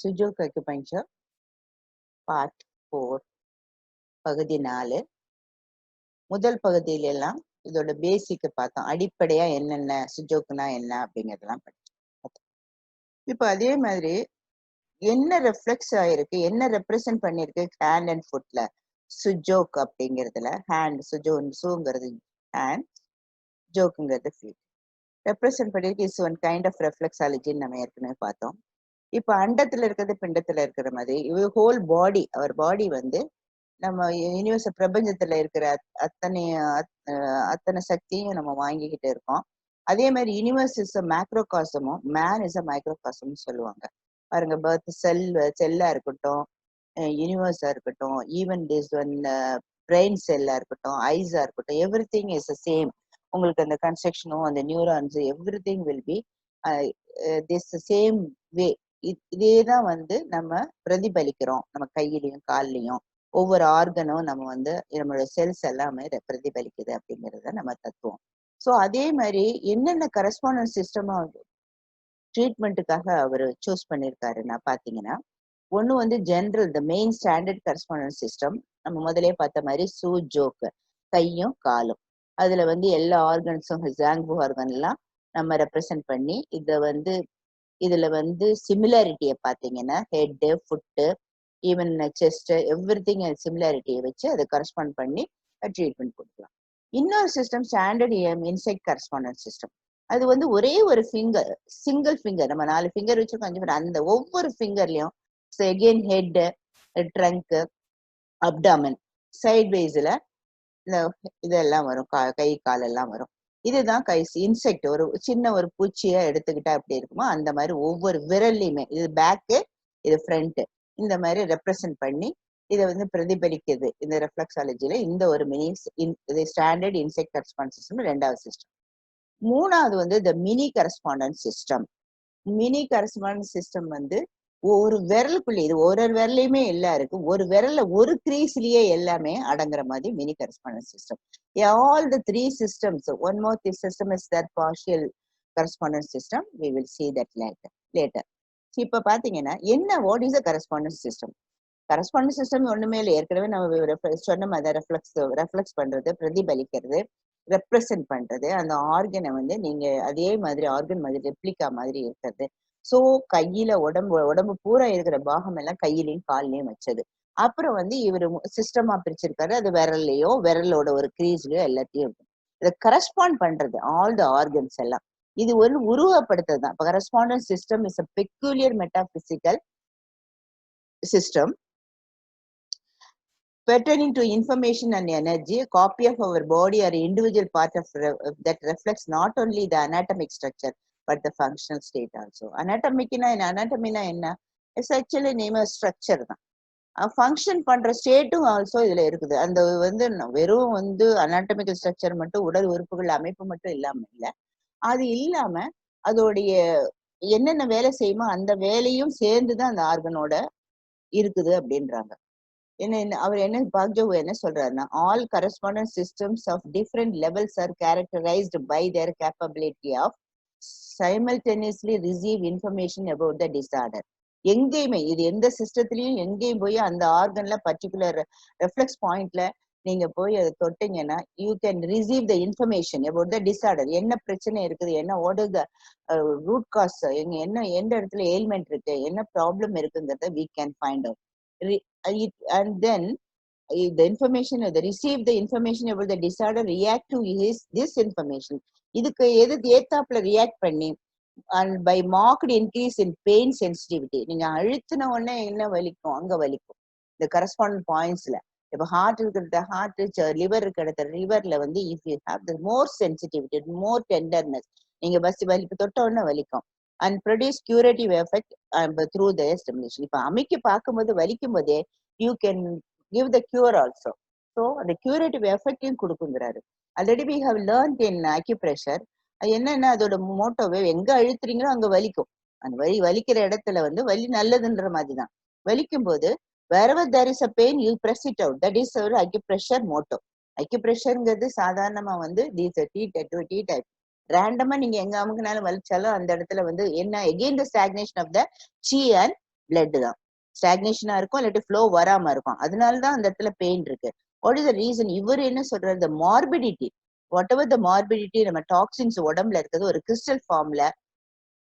Su Jok acupuncture part 4 பகுதி 4. முதல் பகுதியில எல்லாம் இதோட பேசிக் பார்த்தோம். அடிப்படையா என்னென்ன சுஜோக்குனா என்ன அப்படிங்கறதெல்லாம் படிச்சோம். இப்போ அதே மாதிரி என்ன ரெஃப்ளெக்ஸ் ஆயிருக்கு, என்ன ரெப்ரசென்ட் பண்ணிருக்கு ஹேண்ட் அண்ட் ஃபுட்ல சுஜோக் அப்படிங்கிறதுல. ஹேண்ட் சுங்கிறது ஹேண்ட், ஜோக்குங்கிறது ஃபீட். ரெப்ரசென்ட் பண்ணிருக்கு இஸ் ஒன் கைண்ட் ஆஃப் ரெஃப்ளெக்ஸாலஜின்னு நம்ம ஏற்கனவே பார்த்தோம். இப்ப அண்டத்துல இருக்கிறது பிண்டத்துல இருக்கிற மாதிரி ஹோல் பாடி, அவர் பாடி வந்து நம்ம யூனிவர்ஸ் பிரபஞ்சத்துல இருக்கிற அத்தனை சக்தியும் நம்ம வாங்கிக்கிட்டு இருக்கோம். அதே மாதிரி யூனிவர்ஸ் இஸ் அ மேக்ரோகாசமும் மேன் இஸ் அ மைக்ரோகாசமும் சொல்லுவாங்க. பாருங்க, பர்த் செல்லா இருக்கட்டும், யூனிவர்ஸா இருக்கட்டும், ஈவன் திஸ் ஒன் பிரெயின் செல்லா இருக்கட்டும், ஐஸா இருக்கட்டும், எவ்ரி திங் இஸ் சேம். உங்களுக்கு அந்த கன்ஸ்ட்ரக்ஷனும் அந்த neurons every thing will be this same way. இதேதான் வந்து நம்ம பிரதிபலிக்கிறோம். நம்ம கையிலையும் கால்லயும் ஒவ்வொரு ஆர்கனும் நம்ம வந்து நம்மளோட செல்ஸ் எல்லாமே பிரதிபலிக்குது அப்படிங்கறத நம்ம தத்துவம். சோ அதே மாதிரி என்னென்ன கரஸ்பாண்டன்ஸ் சிஸ்டமா ட்ரீட்மெண்ட்டுக்காக அவர் சூஸ் பண்ணிருக்காருன்னா பாத்தீங்கன்னா, ஒண்ணு வந்து general the main standard correspondence system. நம்ம முதலே பார்த்த மாதிரி ஜோக்கு, கையும் காலும். அதுல வந்து எல்லா ஆர்கன்ஸும் ஜாங்கு ஆர்கன் எல்லாம் நம்ம ரெப்ரசென்ட் பண்ணி இதுல வந்து சிமிலாரிட்டியை பார்த்தீங்கன்னா head, foot, even chest, everything சிமிலாரிட்டியை வச்சு அதை கரஸ்பாண்ட் பண்ணி ட்ரீட்மெண்ட் கொடுக்கலாம். இன்னொரு system standard insect correspondence system. அது வந்து ஒரே ஒரு ஃபிங்கர், சிங்கிள் ஃபிங்கர், நம்ம 4 ஃபிங்கர் வச்சிருக்கோம், அந்த ஒவ்வொரு ஃபிங்கர்லயும் again head, trunk, abdomen, side வைஸ்ல இதெல்லாம் வரும், கை கால் எல்லாம் வரும். இதுதான் இன்செக்ட். ஒரு சின்ன ஒரு பூச்சியா எடுத்துக்கிட்டா எப்படி இருக்குமோ அந்த மாதிரி ஒவ்வொரு விரல்லையுமே, இது பேக்கு, இது ஃப்ரண்ட், இந்த மாதிரி ரெப்ரசென்ட் பண்ணி இதை வந்து பிரதிபலிக்குது. இந்த ரெஃப்ளெக்ஸாலஜில இந்த ஒரு இது ஸ்டாண்டர்ட் இன்செக்ட் கரஸ்பாண்டன்ஸ் சிஸ்டம் ரெண்டாவது சிஸ்டம். மூணாவது வந்து the mini correspondence system. Mini correspondence system வந்து ஒரு விரலுக்குள்ள, இது ஒரு விரலையுமே எல்லாம் இருக்கு, ஒரு விரல்ல ஒரு கிரீஸ்லயே எல்லாமே அடங்குற மாதிரி mini correspondence system. All the 3 systems. One more system is that partial correspondence system. We will see that later. இப்ப பாத்தீங்கன்னா என்ன, what is a correspondence system? Correspondence system ஒண்ணுமே இல்லை, ஏற்கனவே நம்ம சொன்ன மாதிரி ரெஃப்ளெக்ஸ் பண்றது, பிரதிபலிக்கிறது, ரெப்ரசென்ட் பண்றது. அந்த ஆர்கனை வந்து நீங்க அதே மாதிரி ஆர்கன் மாதிரி ரெப்ளிகா மாதிரி இருக்கிறது. சோ கையில உடம்பு பூரா இருக்கிற பாகம் எல்லாம் கையிலையும் கால்லயும் வச்சது. அப்புறம் வந்து இவரு சிஸ்டமா பிரிச்சிருக்காரு. அது விரல்லையோ விரலோட ஒரு கிரீஸ்லயோ எல்லாத்தையும் இருக்கும். இதை கரஸ்பாண்ட் பண்றது ஆல் த ஆர்கன்ஸ் எல்லாம். இது ஒரு உருவப்படுத்துறது தான். Correspondence system is a peculiar metaphysical system pertaining to information and energy, a copy of our body or individual part of that reflects not only the anatomic structure but the functional state also. Anatomy na enna? It's actually name a structure தான். Function பண்ற ஸ்டேட்டும் also இதுல இருக்குது. அந்த வந்து வெறும் வந்து anatomical structure மட்டும், உடல் உறுப்புகள் அமைப்பு மட்டும் இல்லாம இல்லை, அது இல்லாம அதோடைய என்னென்ன வேலை செய்யுமோ அந்த வேலையும் சேர்ந்துதான் அந்த ஆர்கனோட இருக்குது அப்படின்றாங்க. அவர் என்ன பாக்ஜோ என்ன சொல்றாருன்னா, all correspondence systems of different levels are characterized by their capability of simultaneously receive information about the disorder. எங்கேயுமே இது எந்த சிஸ்டத்திலயும் எங்கேயும் போய் அந்த ஆர்கன்ல பர்டிகுலர் ரெஃப்ளெக்ஸ் பாயிண்ட்ல நீங்க போய் அதை தொட்டீங்கன்னா you can receive the information about the disorder. என்ன பிரச்சனை இருக்குது, என்ன what is the root cause, என்ன எந்த இடத்துல ஏல்மெண்ட் இருக்கு, என்ன ப்ராப்ளம் இருக்குங்கிறத we can find out. And then the information, receive the information about the disorder, react to this information. இதுக்கு எது ஏத்தாப்புல ரியாக்ட் பண்ணி and by marked increase in pain sensitivity. நீங்க அழுத்தின உடனே என்ன வலிக்கும், அங்க வலிக்கும் இந்த கரஸ்பாண்டன்ட் பாயிண்ட்ஸ்ல. இப்ப ஹார்ட் இருக்கிற ஹார்ட், லிவர் இருக்கிற லிவர்ல வந்து if you have the more sensitivity, more tenderness, நீங்க வலிப்பு தொட்ட உடனே வலிக்கும். And produce curative effect through the stimulation. இப்ப அமைக்க பார்க்கும்போது வலிக்கும் போதே you can give the cure also. So அந்த கியூரேட்டிவ் எஃபெக்டையும் கொடுக்குங்கிறாரு. Already we have learned in acupressure. என்னன்னா அதோட மோட்டோவே எங்க அழுத்துறீங்களோ அங்க வலிக்கும். அந்த வலிக்கிற இடத்துல வந்து வலி நல்லதுன்ற மாதிரிதான். வலிக்கும் போது wherever there is a pain you press it out. That is our acupressure motto. அக்யூப்ரெஷர்ங்கிறது சாதாரணமா வந்து these T type ரேண்டமா நீங்க எங்க அமுக்குனாலும் வலிச்சாலும் அந்த இடத்துல வந்து என்ன, again the stagnation of the chi and blood தான். ஸ்டாக்னேஷனா இருக்கும், இல்லாட்டி ஃப்ளோ வராம இருக்கும். அதனாலதான் அந்த இடத்துல பெயின் இருக்கு. What is the reason? இவர் என்ன சொல்றாரு, the morbidity, whatever the morbidity, நம்ம டாக்ஸின்ஸ் உடம்புல இருக்கிறது ஒரு கிறிஸ்டல் ஃபார்ம்ல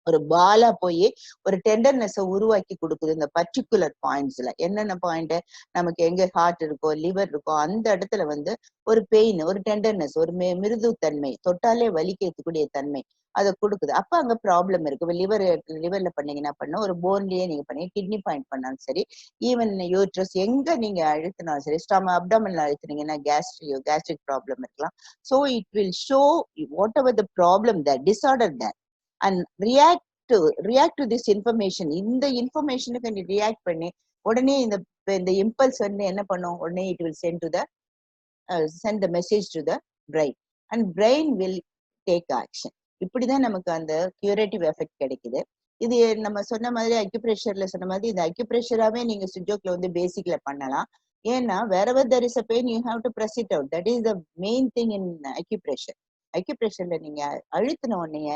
ஒரு பாலா போய் ஒரு டெண்டர்னஸ உருவாக்கி கொடுக்குது இந்த பர்டிகுலர் பாயிண்ட்ஸ்ல. என்னென்ன பாயிண்ட்? நமக்கு எங்க ஹார்ட் இருக்கோ, லிவர் இருக்கோ, அந்த இடத்துல வந்து ஒரு பெயின், ஒரு டெண்டர்னஸ், ஒரு மிருதுத்தன்மை, தொட்டாலே வலிக்கக்கூடிய தன்மை அதை கொடுக்குது. அப்ப அங்க ப்ராப்ளம் இருக்கு. இப்ப லிவர்ல பண்ணீங்கன்னா பண்ண, ஒரு போன்லயே நீங்க பண்ணீங்க, கிட்னி பாயிண்ட் பண்ணாலும் சரி, ஈவன் யூட்ரஸ் எங்க நீங்க அழுத்தினாலும் சரி, அப்டாமினல் அழுத்தினீங்கன்னா கேஸ்ட்ரிக் ப்ராப்ளம் இருக்கலாம். So it will show what ever the problem that disorder that and react to this information. இந்த இன்ஃபர்மேஷனுக்கு நீ ரியாக்ட் பண்ணி உடனே இந்த இம்பல்ஸ் வந்து என்ன பண்ணும், உடனே it will send the message to the brain and brain will take action. இப்படிதான் நமக்கு அந்த கியூரேட்டிவ் எஃபெக்ட் கிடைக்குது. இது நம்ம சொன்ன மாதிரி அக்யூப்ரெஷர்ல சொன்ன மாதிரி இந்த அக்யூப்ரெஷராவே நீங்க சுஜோக்ல வந்து பேசிக்ல பண்ணலாம். ஏன்னா wherever there is a pain you have to press it out. That is the main thing in acupressure. அக்யூப்ரெஷர்ல நீங்க அழுத்தின உடனே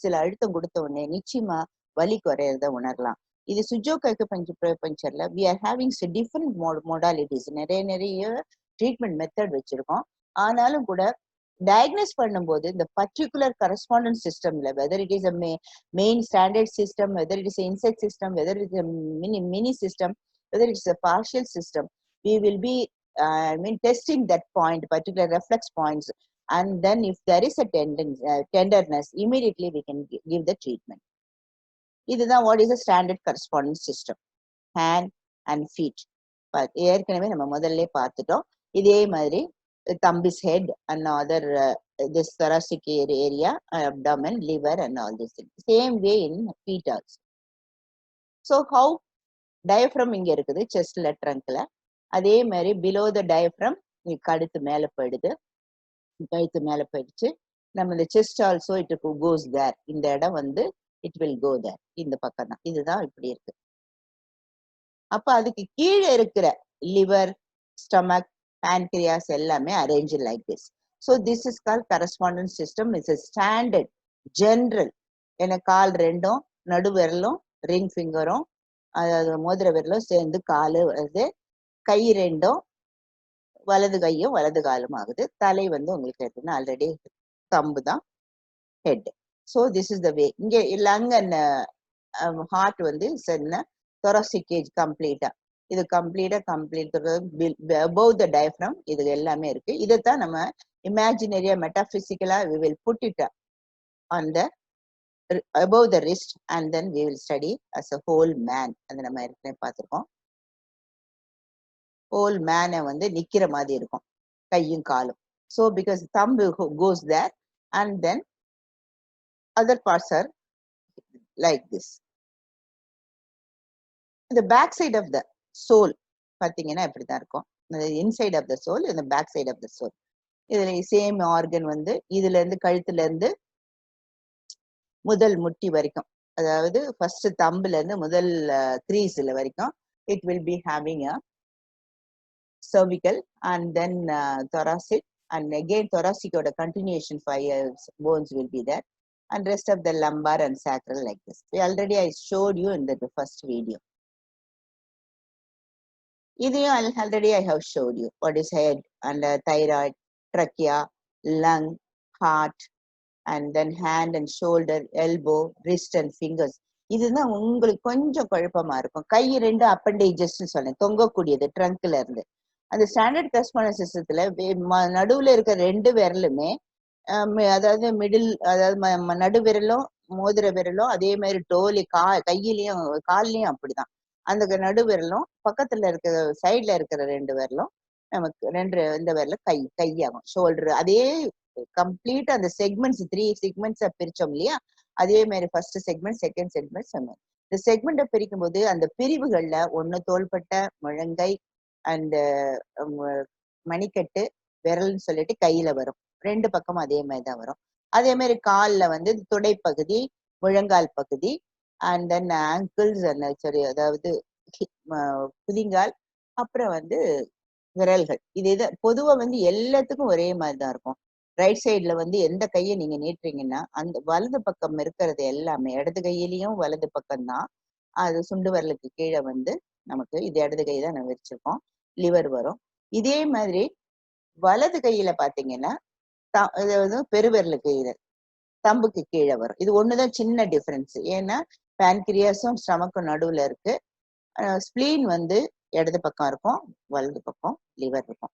சில அழுத்தம் கொடுத்த உடனே நிச்சயமா வலி குறையறத உணரலாம். இது சுஜோக் அக்யூபஞ்சர்ல we are having different modalities, நிறைய ட்ரீட்மெண்ட் மெத்தட் வச்சிருக்கோம். ஆனாலும் கூட டயக்னோஸ் பண்ணும்போது இந்த பர்டிகுலர் கரஸ்பாண்டன்ஸ் சிஸ்டம்ல, whether it is a main standard system, whether it is insect system, whether it is mini system, whether it is a partial system, we will be testing that point, particular reflex points, and then if there is a tenderness, immediately we can give the treatment. இதுதான் what is a standard correspondence system, hand and feet. ஏற்கனவே நம்ம முதல்ல பார்த்துட்டோம். இதே மாதிரி thumb is head and other this thoracic area, abdomen, liver and all these things. Same way in feet also. So how diaphragm இங்க இருக்குது chestல, trunkல. அதே மாதிரி below the diaphragm கழுத்து மேல போயிடுது, கழுத்து மேல போயிடுச்சு. நம்ம இந்த செஸ்ட் ஆல்சோ இட் கோஸ் தேர். இந்த இடம் வந்து இட் வில் கோ தேர். இந்த பக்கம் தான். இதுதான் இப்படி இருக்கு. அப்ப அதுக்கு கீழே இருக்கிற லிவர், ஸ்டமக், pancreas எல்லாமே arrange like this. So this is call correspondence system. It's a standard general. ஏன்னா கால் ரெண்டும், நடு விரலும், ரிங் ஃபிங்கரும், அதாவது மோதிர விரலும் சேர்ந்து காலு வருது. கை ரெண்டும், வலது கையும் வலது காலும் ஆகுது. தலை வந்து உங்களுக்கு எப்படின்னா ஆல்ரெடி தம்பு தான் head. So this is the way. இங்க லங் அண்ட் ஹார்ட் வந்து thoracic cage கம்ப்ளீட்டா, இது கம்ப்ளீட் above the diaphragm. இது எல்லாமே இருக்கு. இதைத்தான் நம்ம இமேஜினரியா மெட்டாபிசிக்கலா we will put it on the above the wrist and then we will study as a whole man. அது நம்ம ஏற்கனவே பார்த்திருக்கோம். whole man வந்து நிக்கிற மாதிரி இருக்கும், கையும் காலும். So because thumb goes there and then other parts are like this. The back side of the soul பாத்தீங்கன்னா இப்படிதான் இருக்கும். இன்சைட் ஆஃப் த சோல், இந்த back side of the sole. இதுல சேம் ஆர்கன் வந்து இதுல இருந்து கழுத்துல இருந்து முதல் முட்டி வரைக்கும், அதாவது ஃபர்ஸ்ட் தம்புல இருந்து முதல் கிரீஸ்ல வரைக்கும் it will be having a cervical and then thoracic, and again thoracic oda continuation 5 bones will be there, and rest of the lumbar and sacral like this. Already I showed you in the first video. Idiyo already I have showed you what is head and thyroid, trachea, lung, heart, and then hand and shoulder, elbow, wrist and fingers. இதுதான் உங்களுக்கு கொஞ்சம் குழப்பமா இருக்கும். கை ரெண்டு appendages சொன்னேன், தொங்கக்கூடியது ட்ரங்க்ல இருந்து. அந்த standard correspondence சிஸ்டத்துல நடுவுல இருக்க ரெண்டு விரலுமே, அதாவது மிடில், அதாவது நடு விரலும் மோதிர விரலும், அதே மாதிரி டோலி கையிலயும் கால்லயும் அப்படிதான். அந்த நடு விரலும் பக்கத்துல இருக்கிற சைட்ல இருக்கிற ரெண்டு விரலும் நமக்கு இந்த விரல கையாகும். ஷோல்டர் அதே கம்ப்ளீட் அந்த செக்மெண்ட்ஸ் 3 செக்மெண்ட்ஸ் பிரிச்சோம் இல்லையா, அதே மாதிரி ஃபர்ஸ்ட் செக்மெண்ட், செகண்ட் செக்மெண்ட், இந்த செக்மெண்ட்டை பிரிக்கும் போது அந்த பிரிவுகள்ல ஒண்ணு தோள்பட்டை, முழங்கை அண்ட் மணிக்கட்டு, விரல்னு சொல்லிட்டு கையில வரும். ரெண்டு பக்கமும் அதே மாதிரி தான் வரும். அதே மாதிரி கால்ல வந்து துடைப்பகுதி, முழங்கால் பகுதி, அண்ட் தென் ஆங்கிள்ஸ் சரி, அதாவது புதிங்கால், அப்புறம் வந்து விரல்கள். இது பொதுவா வந்து எல்லாத்துக்கும் ஒரே மாதிரிதான் இருக்கும். ரைட் சைட்ல வந்து எந்த கையை நீங்க நீட்டுறீங்கன்னா அந்த வலது பக்கம் இருக்கிறது எல்லாமே, இடது கையிலயும் வலது பக்கம் தான், அது சுண்டு விரலுக்கு கீழே வந்து நமக்கு இது இடது கை தான் நம்ம வச்சிருக்கோம், லிவர் வரும். இதே மாதிரி வலது கையில பாத்தீங்கன்னா அதாவது பெருவிரலுக்கு தம்புக்கு கீழே வரும். இது ஒண்ணுதான் சின்ன டிஃபரன்ஸ். ஏன்னா பேன்கிரியாஸும் ஸ்டமக்கும் நடுவுல இருக்கு. ஸ்பிளீன் வந்து இடது பக்கம் இருக்கும், வலது பக்கம் லிவர் இருக்கும்.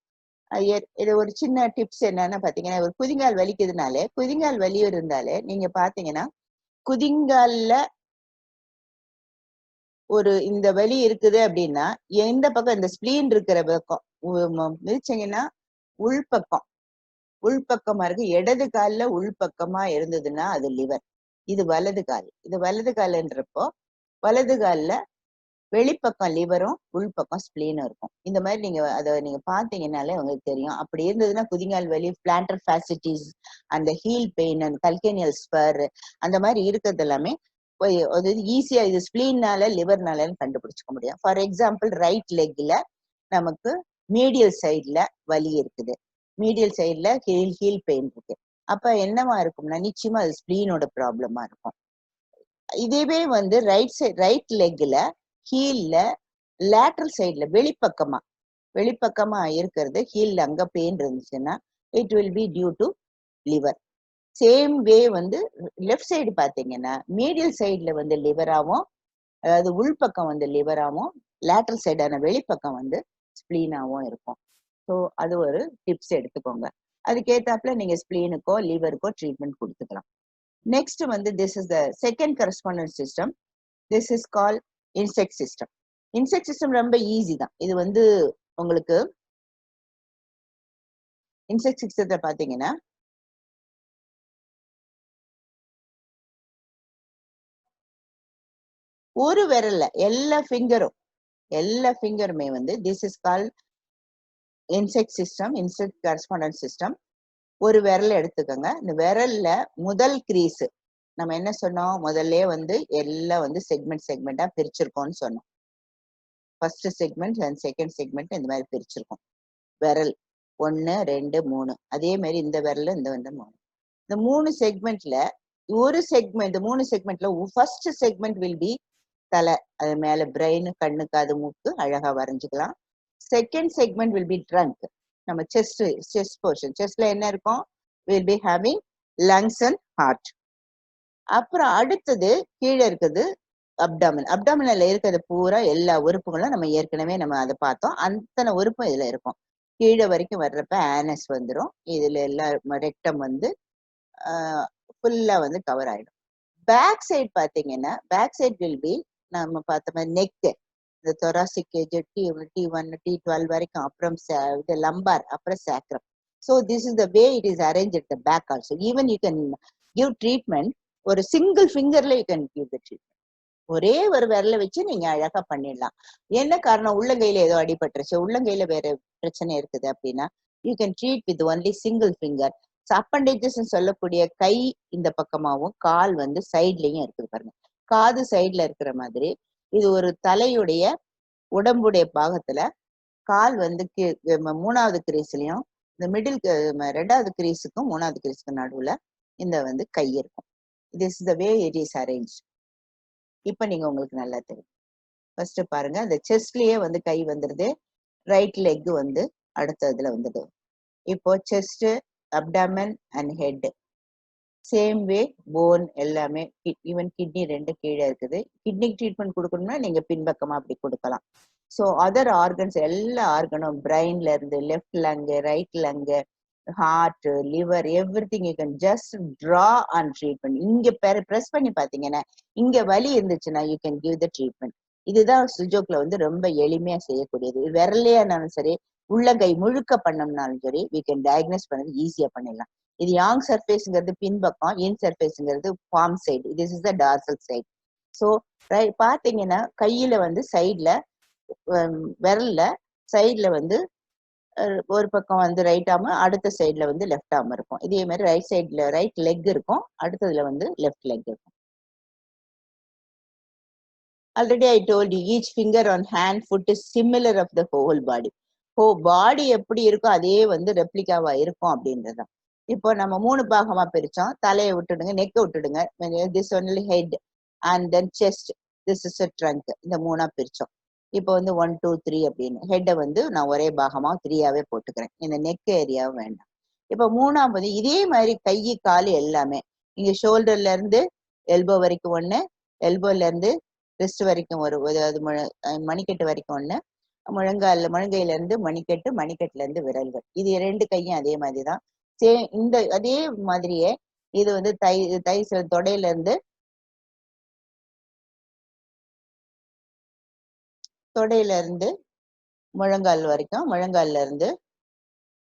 இது ஒரு சின்ன டிப்ஸ் என்னன்னு பாத்தீங்கன்னா, ஒரு குதிங்கால் வலிக்குதுனாலே, குதிங்கால் வலி இருந்தாலே நீங்க பாத்தீங்கன்னா குதிங்கால்ல ஒரு இந்த வலி இருக்குது அப்படின்னா எந்த பக்கம் இந்த ஸ்பிளீன் இருக்கிற பக்கம் மிதிச்சீங்கன்னா உள்பக்கம் உள்பக்கமா இருக்கு. இடது கால்ல உள்பக்கமா இருந்ததுன்னா அது லிவர். இது வலது கால். இது வலது கால்ன்றப்போ வலது கால்ல வெளிப்பக்கம் லிவரும் உள்பக்கம் ஸ்பிளீனும் இருக்கும். இந்த மாதிரி நீங்க அதை நீங்க பாத்தீங்கன்னாலே உங்களுக்கு தெரியும். அப்படி இருந்ததுன்னா குதிங்கால் வலி, பிளான்டர் ஃபாசிட்டிஸ், அந்த ஹீல் பெயின், அந்த கல்கேனியல் ஸ்பர், அந்த மாதிரி இருக்கிறது எல்லாமே அது ஈஸியா இது ஸ்பிளீன்னால லிவர்னால கண்டுபிடிச்சுக்க முடியும். ஃபார் எக்ஸாம்பிள் ரைட் லெக்ல நமக்கு மீடியல் சைட்ல வலி இருக்குது, மீடியல் சைட்ல ஹீல் பெயின் இருக்கு. அப்ப என்னவா இருக்கும்னா நிச்சயமா அது ஸ்பிளீனோட ப்ராப்ளமா இருக்கும். இதுவே வந்து ரைட் லெக்ல ஹீல்ல லேட்டரல் சைட்ல வெளிப்பக்கமா இருக்கிறது, ஹீல்ல அங்க பெயின் இருந்துச்சுன்னா it will be due to liver. Same way வந்து லெஃப்ட் சைடு பாத்தீங்கன்னா மீடியல் சைட்ல வந்து லிவராவும், அதாவது உள்பக்கம் வந்து லிவராவும், லேட்டரல் சைடான வெளிப்பக்கம் வந்து ஸ்பிளீனாவும் இருக்கும். ஸோ அது ஒரு டிப்ஸ் எடுத்துக்கோங்க. அதுக்கேத்தாப்புல நீங்க ஸ்பிளீனுக்கோ லிவருக்கோ ட்ரீட்மெண்ட் கொடுத்துக்கலாம். நெக்ஸ்ட் வந்து this is the second correspondence system. This is call insect system. Insect system ரொம்ப ஈஸி தான். இது வந்து உங்களுக்கு இன்செக்ட் சிஸ்டத்தை பாத்தீங்கன்னா ஒரு விரல்ல எல்லா ஃபிங்கருமே வந்து this is call insect system, insect correspondence system. ஒரு விரல் எடுத்துக்கோங்க. இந்த விரல்ல முதல் கிரீஸ் நம்ம என்ன சொன்னோம், முதல்ல வந்து எல்லாம் வந்து செக்மெண்டா பிரிச்சிருக்கோம்னு சொன்னோம். First segment and second segment இந்த மாதிரி பிரிச்சிருக்கோம். விரல் 1 2 3. அதே மாதிரி இந்த விரல் இந்த வந்து 3. இந்த 3 செக்மெண்ட்ல ஒரு செக்மெண்ட், 3 செக்மெண்ட்ல ஃபர்ஸ்ட் செக்மெண்ட் வில் பி தலை, அது மேல பிரெயின், கண்ணு, காது, மூக்கு அழகா வரைஞ்சுக்கலாம். Second segment will be trunk, நம்ம செஸ்ட் போர்ஷன். செஸ்ட்ல என்ன இருக்கும், will be having lungs and heart. அப்புறம் அடுத்தது கீழே இருக்குது அப்டாமின். அப்டாமினல்ல இருக்கிறது பூரா எல்லா உறுப்புகளும் நம்ம ஏற்கனவே நம்ம அதை பார்த்தோம். அத்தனை உறுப்பும் இதுல இருக்கும். கீழே வரைக்கும் வர்றப்ப ஆனஸ் வந்துடும். இதுல எல்லா ரெக்டம் வந்து ஃபுல்லா வந்து கவர் ஆயிடும். பேக் சைட் பாத்தீங்கன்னா பேக் சைட் வில் பி நம்ம பார்த்த மாதிரி நெக், இந்த thoracic cage, T1 T12 வரைக்கும், அப்புறம் இது லம்பார், அப்புறம் sacrum. So this is the way it is arrange at the back also. Even you can give treatment ஒரு சிங்கிள் ஃபிங்கர்ல you can give the treatment. ஒரே ஒரு விரல வச்சு நீங்க அழகா பண்ணிடலாம். என்ன காரணம், உள்ளங்கையில ஏதோ அடிபட்டுருச்சு, உள்ளங்கையில வேற பிரச்சனை இருக்குது அப்படின்னா you can treat with only single finger. Appendages சொல்லக்கூடிய கை இந்த பக்கமாவும் கால் வந்து சைட்லயும் இருக்குது பாருங்க. காது சைட்ல இருக்கிற மாதிரி இது ஒரு தலையுடைய உடம்புடைய பாகத்துல கால் வந்து மூணாவது கிரீஸ்லயும், இந்த மிடில் ரெண்டாவது கிரீஸுக்கும் மூணாவது கிரீஸுக்கும் நடுவுல இந்த வந்து கை இருக்கும். This is the way it is arrange. இப்ப நீங்க உங்களுக்கு நல்லா தெரியும். ஃபர்ஸ்ட் பாருங்க, இந்த செஸ்ட்லயே வந்து கை வந்துருது, ரைட் லெக் வந்து அடுத்ததுல வந்துடுது. இப்போ chest, abdomen and head same way, phone எல்லாமே, ஈவன் கிட்னி 2 கீழே இருக்குது. கிட்னிக்கு ட்ரீட்மெண்ட் கொடுக்கணும்னா நீங்க பின்பக்கமா அப்படி கொடுக்கலாம். ஸோ அதர் ஆர்கன்ஸ் எல்லா ஆர்கனும், பிரெயின்ல இருந்து left lung, right lung, heart, liver, everything you can just draw and treatment. இங்க ப்ரெஸ் பண்ணி பாத்தீங்கன்னா இங்க வலி இருந்துச்சுன்னா you can give the treatment. இதுதான் சுஜோக்ல வந்து ரொம்ப எளிமையா செய்யக்கூடியது. விரலையா இருந்தாலும் சரி, உள்ளங்கை முழுக்க பண்ணோம்னாலும் சரி, வி கேன் டயக்னோஸ் பண்ணது ஈஸியா பண்ணிடலாம். இது யாங் சர்ஃபேஸ்ங்கிறது பின்பக்கம், இன் சர்ஃபேஸ்ங்கிறது palm side, this is the dorsal side. So பாத்தீங்கன்னா கையில வந்து சைட்ல விரல்ல சைட்ல வந்து ஒரு பக்கம் வந்து ரைட் ஆர்ம், அடுத்த சைட்ல வந்து லெஃப்ட் ஆர்ம் இருக்கும். இதே மாதிரி ரைட் சைட்ல ரைட் லெக் இருக்கும், அடுத்ததுல வந்து லெஃப்ட் லெக் இருக்கும். Already I told you each finger on hand foot is similar of the whole body. Body எப்படி இருக்கோ அதே வந்து ரெப்ளிகாவா இருக்கும் அப்படின்றதான். இப்போ நம்ம 3 பாகமா பிரிச்சோம். தலையை விட்டுடுங்க, நெக்கை விட்டுடுங்க, this only head and then chest. This is a trunk. இந்த 3ஆ பிரிச்சோம். இப்போ வந்து 1 2 3 அப்படின்னு ஹெட்டை வந்து நான் ஒரே பாகமா 3ஆவே போட்டுக்கிறேன். இந்த நெக் ஏரியாவும் வேண்டாம். இப்போ 3ஆவது இதே மாதிரி கை கால் எல்லாமே இங்க ஷோல்டர்ல இருந்து எல்போ வரைக்கும் ஒண்ணு, எல்போல இருந்து ரிஸ்ட் வரைக்கும் அதாவது மணிக்கட்டு வரைக்கும் ஒண்ணு, முழங்கையில இருந்து மணிக்கட்டு, மணிக்கட்டுல இருந்து விரல்கள். இது 2 கையும் அதே மாதிரிதான். இந்த அதே மாதிரியே இது வந்து தொடையில இருந்து முழங்கால் வரைக்கும், முழங்கால்ல இருந்து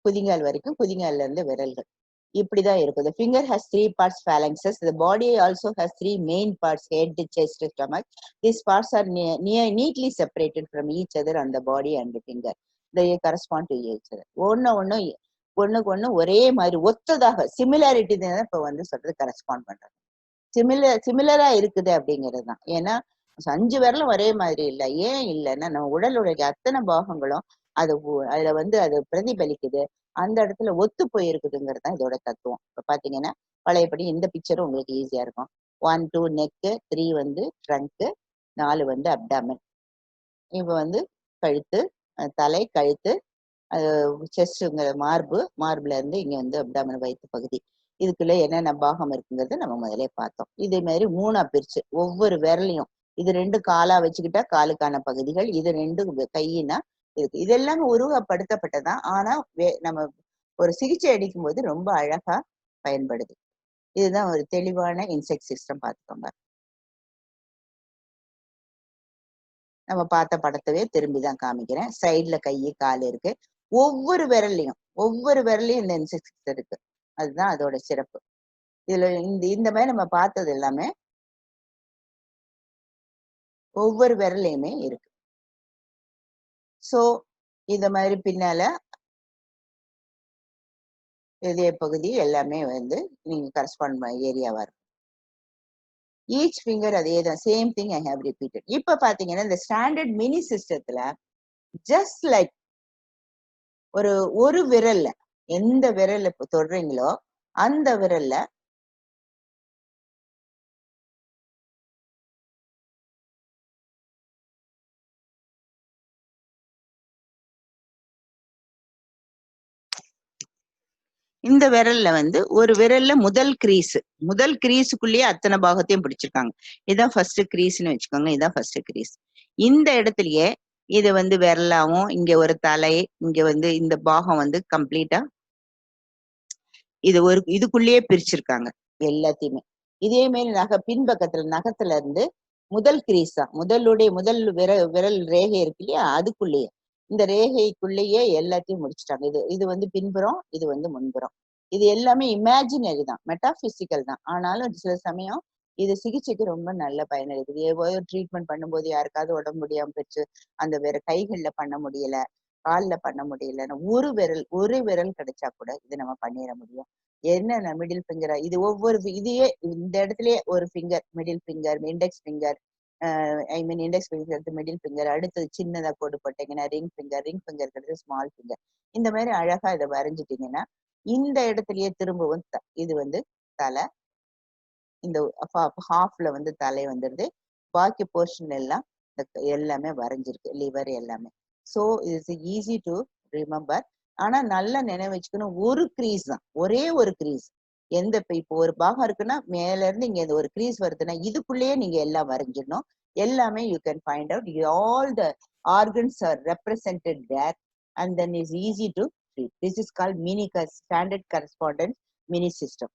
குதிங்கால் வரைக்கும், குதிங்கால்ல இருந்து விரல்கள். இப்படிதான் இருக்கும். The finger has 3 parts phalanxes. The body also has 3 main parts: head, chest, stomach. These parts are neatly separated from each other on the body and the finger. They correspond to each other. ஒண்ணுக்கு ஒண்ணு ஒரே மாதிரி ஒத்ததாக similarity தான் இப்ப வந்து சொல்றது correspond பண்றது. சிமிலரா இருக்குது அப்படிங்கிறது தான். ஏன்னா 5 விரலும் ஒரே மாதிரி இல்லை. ஏன் இல்லைன்னா நம்ம உடலுடைய அத்தனை பாகங்களும் அதுல வந்து அது பிரதிபலிக்குது. அந்த இடத்துல ஒத்து போயிருக்குதுங்கிறது தான் இதோட தத்துவம். இப்ப பாத்தீங்கன்னா பழையபடி இந்த பிக்சரும் உங்களுக்கு ஈஸியா இருக்கும். 1 2 நெக்கு, 3 வந்து ட்ரங்க், 4 வந்து அப்டாமன். இப்ப வந்து கழுத்து, தலை, கழுத்து, செஸ்ட்ங்கிற மார்புல இருந்து இங்க வந்து அப்டாமன் வயிற்று பகுதி. இதுக்குள்ள என்னென்ன பாகம் இருக்குங்கிறது நம்ம முதலே பார்த்தோம். இதே மாதிரி 3ஆ பிரிச்சு ஒவ்வொரு விரலையும் இது 2 காலா வச்சுக்கிட்டா காலுக்கான பகுதிகள், இது 2 கையினா இருக்கு. இதெல்லாம் உருவப்படுத்தப்பட்டதான். ஆனா நம்ம ஒரு சிகிச்சை அளிக்கும் போது ரொம்ப அழகா பயன்படுது. இதுதான் ஒரு தெளிவான இன்செக்ட் சிஸ்டம். பார்த்துக்கோங்க. நம்ம பார்த்த படத்தவே திரும்பிதான் காமிக்கிறேன். சைட்ல கை கால் இருக்கு. ஒவ்வொரு விரல்லையும் இந்த இன்செக்ட் சிஸ்டம் இருக்கு. அதுதான் அதோட சிறப்பு. இதுல இந்த மாதிரி நம்ம பார்த்தது எல்லாமே ஒவ்வொரு விரல்லையுமே இருக்கு. சோ இந்த மாதிரி பின்னால இதய பகுதி எல்லாமே வந்து நீங்க கரஸ்பாண்ட் ஏரியாவா இருக்கும். ஈச் ஃபிங்கர் அதேதான். Same thing I have repeated. இப்ப பாத்தீங்கன்னா இந்த ஸ்டாண்டர்ட் மினி சிஸ்டத்துல ஜஸ்ட் லைக் ஒரு விரல்ல எந்த விரல்ல தொடுறீங்களோ அந்த விரல்ல இந்த விரல்ல வந்து ஒரு விரல்ல முதல் கிரீஸுக்குள்ளேயே அத்தனை பாகத்தையும் பிடிச்சிருக்காங்க. இதான் ஃபர்ஸ்ட் கிரீஸ்ன்னு வச்சுக்கோங்க. இதான் ஃபர்ஸ்ட் கிரீஸ். இந்த இடத்துலயே இது வந்து விரலாவும், இங்க ஒரு தலை, இங்க வந்து இந்த பாகம் வந்து கம்ப்ளீட்டா இதுக்குள்ளேயே பிரிச்சிருக்காங்க எல்லாத்தையுமே. இதே மாதிரி பின்பக்கத்துல நகத்துல இருந்து முதல் கிரீஸ் தான். முதல் விரல் ரேகை இருக்கு இல்லையா, அதுக்குள்ளேயே இந்த ரேகைக்குள்ளேயே எல்லாத்தையும் முடிச்சுட்டாங்க. இது வந்து பின்புறம், இது வந்து முன்புறம். இது எல்லாமே இமேஜினரி தான், மெட்டாபிசிக்கல் தான். ஆனாலும் சில சமயம் இது சிகிச்சைக்கு ரொம்ப நல்ல பயனளிக்குது. ஏதோ ட்ரீட்மெண்ட் பண்ணும்போது யாருக்காவது உடம்பு முடியாம போச்சு, அந்த வேற கைகள்ல பண்ண முடியல, கால்ல பண்ண முடியலன்னு ஒரு விரல் கிடைச்சா கூட இது நம்ம பண்ணிட முடியும். என்னென்ன மிடில் ஃபிங்கரா இது இதையே இந்த இடத்துலயே ஒரு finger, middle finger, index finger, index finger, middle finger, அடுத்தது சின்னதா கோடு போட்டீங்கன்னா ரிங் ஃபிங்கர் கிடையாது, ஸ்மால் ஃபிங்கர். இந்த மாதிரி அழகா இதை வரைஞ்சிட்டீங்கன்னா இந்த இடத்துலயே திரும்பவும் இது வந்து தலை, இந்த ஹாஃப்ல வந்து தலை வந்துடுது. பாக்கி போர்ஷன் எல்லாம் எல்லாமே வரைஞ்சிருக்கு, லிவர் எல்லாமே. So it's easy to remember. ஆனா நல்லா நினைவு வச்சுக்கணும், ஒரு கிரீஸ் தான், ஒரே ஒரு கிரீஸ். இப்போ ஒரு பாகம் இருக்குன்னா மேல இருந்து இங்க ஒரு கிரீஸ் வருதுன்னா இதுக்குள்ளேயே நீங்க எல்லாம் வரைஞ்சிடணும். எல்லாமே you can find out. All the organs are represented there and then is easy to treat. This is called standard correspondence mini system.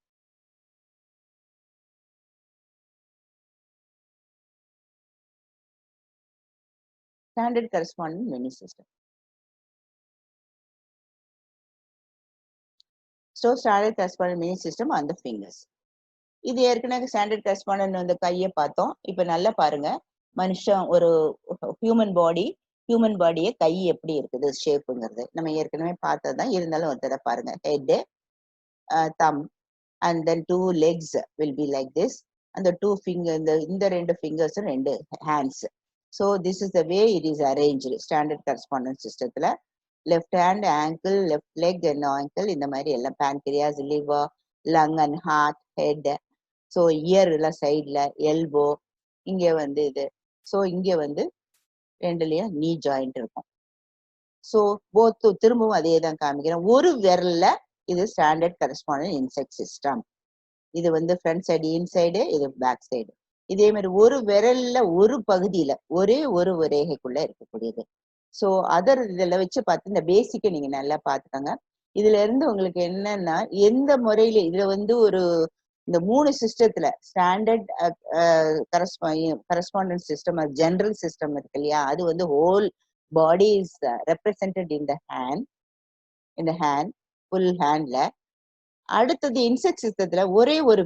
Standard correspondence mini system. So standard correspondence mini system on the fingers. இது ஏற்கனவே standard correspondent வந்து கையை பார்த்தோம். இப்ப நல்லா பாருங்க, மனுஷன் ஒரு ஹியூமன் பாடியை கை எப்படி இருக்குது ஷேப்புங்கிறது நம்ம ஏற்கனவே பார்த்ததுதான். இருந்தாலும் ஒரு தடவை பாருங்க. Head, them, and then 2 legs will be like this, and the 2 fingers, இந்த 2 fingers, 2 hands. So this is the way it is arranged standard correspondence systemத்துல. left hand, ankle, left leg and ankle, இந்த மாதிரி எல்லாம் pancreas, liver, lung and heart, head. So ear எல்லாம் சைட்ல, elbow, இங்க வந்து இது so இங்க வந்து ரெண்டுலயும் நீ ஜாயிண்ட் இருக்கும். ஸோ போத் திரும்பவும் அதே தான் காமிக்கிறேன். ஒரு விரல்ல இது ஸ்டாண்டர்ட் கரஸ்பாண்டன்ட் இன்செக்ட் சிஸ்டம். இது வந்து ஃப்ரண்ட் சைடு இன்சைடு, இது பேக் சைடு. இதே மாதிரி ஒரு விரல்ல ஒரு பகுதியில ஒரே ஒரு ரேகைக்குள்ள இருக்கக்கூடியது. ஸோ அதர் இதில் வச்சு பார்த்து இந்த பேசிக்கை நீங்க நல்லா பார்த்துக்கோங்க. இதுல இருந்து உங்களுக்கு என்னன்னா எந்த முறையில இதுல வந்து ஒரு இந்த 3 சிஸ்டத்துல standard correspondent system, general system இருக்கு இல்லையா, அது வந்து whole body is represented in the hand, full ஹேண்ட்ல. அடுத்தது இன்செக்ட் சிஸ்டத்துல ஒரே ஒரு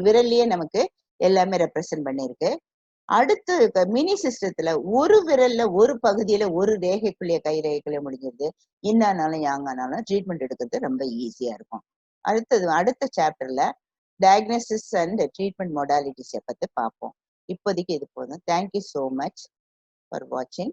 விரல்லயே நமக்கு எல்லாமே ரெப்ரசன்ட் பண்ணிருக்கு. அடுத்து மினி சிஸ்டத்துல ஒரு விரல்ல ஒரு பகுதியில ஒரு ரேகைக்குள்ளேயே கை ரேகைக்குள்ளே முடிஞ்சிருது. இன்னானாலும் யாங்கானாலும் ட்ரீட்மெண்ட் எடுக்கிறது ரொம்ப ஈஸியா இருக்கும். அடுத்த சாப்டர்ல டயக்னோசிஸ் அண்ட் ட்ரீட்மெண்ட் மொடாலிட்டிஸை பத்தி பார்ப்போம். இப்போதைக்கு இது போதும். தேங்க்யூ ஸோ மச் ஃபார் வாட்சிங்.